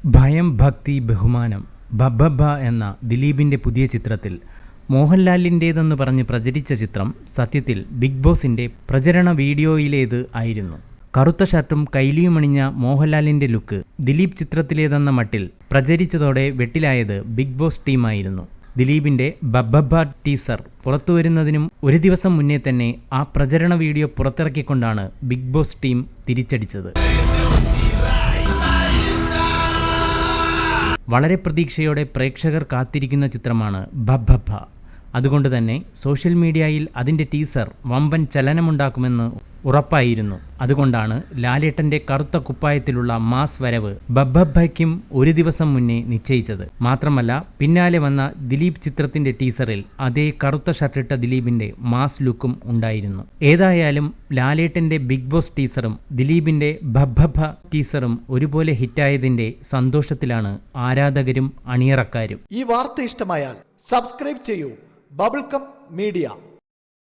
ഭയം, ഭക്തി, ബഹുമാനം, ബബ്ബബ്ബ എന്ന ദിലീപിൻ്റെ പുതിയ ചിത്രത്തിൽ മോഹൻലാലിൻ്റേതെന്ന് പറഞ്ഞ് പ്രചരിച്ച ചിത്രം സത്യത്തിൽ ബിഗ് ബോസിൻ്റെ പ്രചരണ വീഡിയോയിലേത് ആയിരുന്നു. കറുത്ത ഷർട്ടും കൈലിയുമണിഞ്ഞ മോഹൻലാലിൻ്റെ ലുക്ക് ദിലീപ് ചിത്രത്തിലേതെന്ന മട്ടിൽ പ്രചരിച്ചതോടെ വെട്ടിലായത് ബിഗ് ബോസ് ടീമായിരുന്നു. ദിലീപിൻ്റെ ബബ്ബബ്ബ ടീസർ പുറത്തുവരുന്നതിനും ഒരു ദിവസം മുന്നേ തന്നെ ആ പ്രചരണ വീഡിയോ പുറത്തിറക്കിക്കൊണ്ടാണ് ബിഗ് ബോസ് ടീം തിരിച്ചടിച്ചത്. വളരെ പ്രതീക്ഷയോടെ പ്രേക്ഷകർ കാത്തിരിക്കുന്ന ചിത്രമാണ് ബബ്ബബ്ബ. അതുകൊണ്ട് തന്നെ സോഷ്യൽ മീഡിയയിൽ അതിൻ്റെ ടീസർ വമ്പൻ ചലനമുണ്ടാക്കുമെന്ന് ഉറപ്പായിരുന്നു. അതുകൊണ്ടാണ് ലാലേട്ടൻ്റെ കറുത്ത കുപ്പായത്തിലുള്ള മാസ് വരവ് ബബ്ബബ്ബയ്ക്കും ഒരു ദിവസം മുന്നേ നിശ്ചയിച്ചത്. മാത്രമല്ല, പിന്നാലെ വന്ന ദിലീപ് ചിത്രത്തിൻ്റെ ടീസറിൽ അതേ കറുത്ത ഷർട്ടിട്ട ദിലീപിൻ്റെ മാസ് ലുക്കും ഉണ്ടായിരുന്നു. ഏതായാലും ലാലേട്ടൻ്റെ ബിഗ് ബോസ് ടീസറും ദിലീപിൻ്റെ ബബ്ബബ്ബ ടീസറും ഒരുപോലെ ഹിറ്റായതിൻ്റെ സന്തോഷത്തിലാണ് ആരാധകരും അണിയറക്കാരും. ഈ വാർത്ത ഇഷ്ടമായാൽ സബ്സ്ക്രൈബ് ചെയ്യൂ ബബിൾകം മീഡിയ.